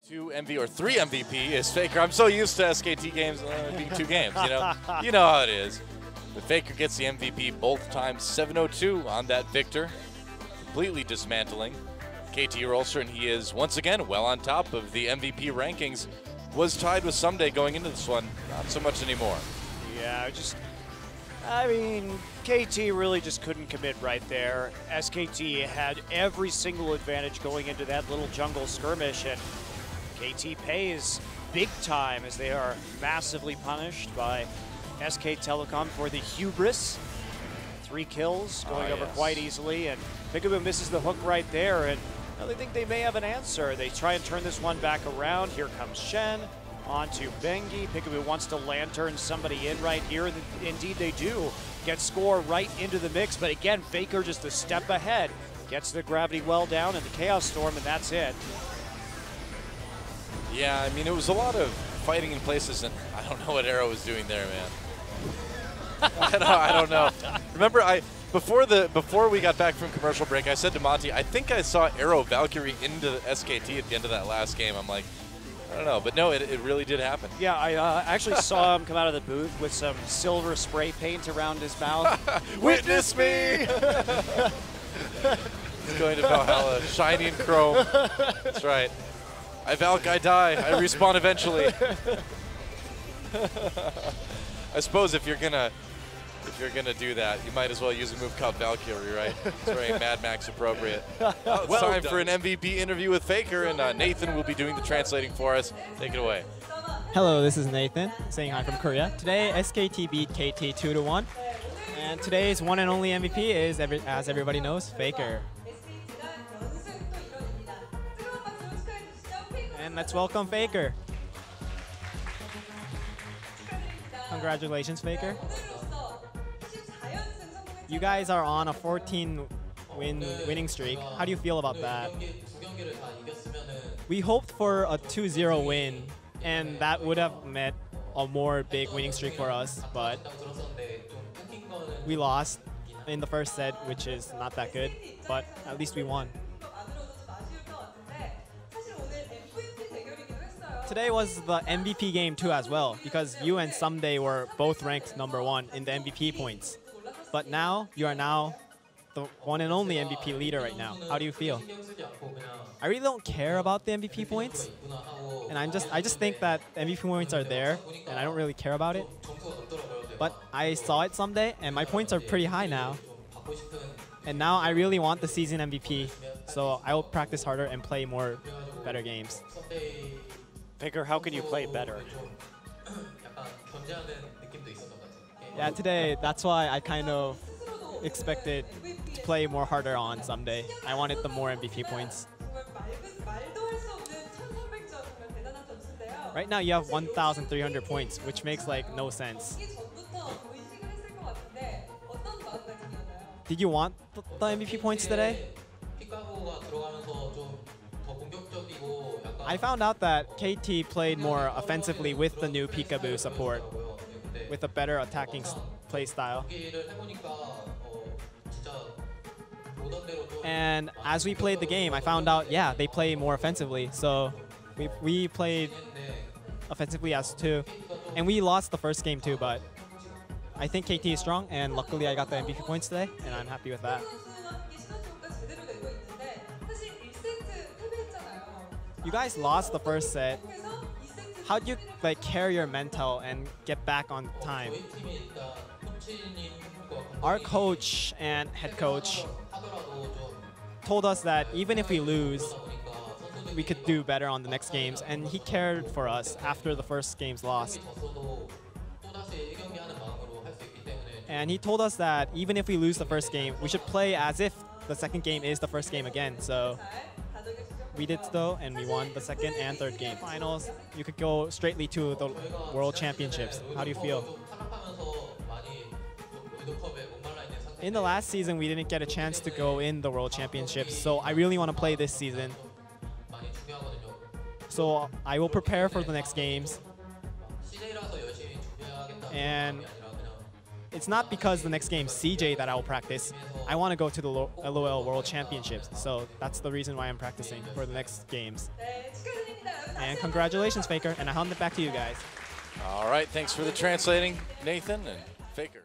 Three MVP is Faker. I'm so used to SKT games being 2 games, you know. You know how it is. But Faker gets the MVP both times, 702 on that victor, completely dismantling KT Rolster, and he is once again well on top of the MVP rankings. Was tied with Someday going into this one, not so much anymore. Yeah, I mean, KT really just couldn't commit right there. SKT had every single advantage going into that little jungle skirmish, and KT pays big time as they are massively punished by SK Telecom for the hubris. 3 kills going over quite easily, and Peekaboo misses the hook right there, and they think they may have an answer. They try and turn this one back around. Here comes Shen onto Bengi. Peekaboo wants to lantern somebody in right here. Indeed they do. Get score right into the mix, but again, Faker just a step ahead. Gets the gravity well down and the Chaos Storm, and that's it. Yeah, I mean, it was a lot of fighting in places, and I don't know what Arrow was doing there, man. I don't know. Remember, before we got back from commercial break, I said to Monty, I think I saw Arrow Valkyrie into the SKT at the end of that last game. I'm like, I don't know, but no, it really did happen. Yeah, I actually saw him come out of the booth with some silver spray paint around his mouth. Witness me! He's going to Valhalla, shiny and chrome. That's right. I Valk, I die. I respawn eventually. I suppose if you're gonna do that, you might as well use a move called Valkyrie, right? It's very Mad Max appropriate. It's time for an MVP interview with Faker, and Nathan will be doing the translating for us. Take it away. Hello, this is Nathan, saying hi from Korea. Today, SKT beat KT 2-1, and today's one and only MVP is, as everybody knows, Faker. And let's welcome Faker. Congratulations, Faker. You guys are on a 14-winning streak. How do you feel about that? We hoped for a 2-0 win, and that would have meant a more big winning streak for us, but we lost in the first set, which is not that good, but at least we won. Today was the MVP game too as well, because you and Someday were both ranked #1 in the MVP points. But now, you are now the one and only MVP leader right now. How do you feel? I really don't care about the MVP points, and I just think that MVP points are there, and I don't really care about it. But I saw it someday, and my points are pretty high now. And now I really want the season MVP, so I will practice harder and play more better games. Faker, how can you play better? Yeah, today, that's why I kind of expected to play more harder on Someday. I wanted the more MVP points. Right now, you have 1,300 points, which makes like no sense. Did you want the MVP points today? I found out that KT played more offensively with the new Peekaboo support, with a better attacking play style. And as we played the game, I found out, yeah, they play more offensively. So we played offensively as 2. And we lost the first game too, but I think KT is strong, and luckily I got the MVP points today, and I'm happy with that. You guys lost the first set. How do you carry your mental and get back on time? Our coach and head coach told us that even if we lose, we could do better on the next games, and he cared for us after the first game's lost. And he told us that even if we lose the first game, we should play as if the second game is the first game again. So we did so, and we won the second and third game. Finals, you could go straightly to the World Championships. How do you feel? In the last season, we didn't get a chance to go in the World Championships, so I really want to play this season. So I will prepare for the next games. And it's not because the next game CJ that I will practice. I want to go to the LOL World Championships, so that's the reason why I'm practicing for the next games. And congratulations, Faker. And I hand it back to you guys. All right, thanks for the translating, Nathan and Faker.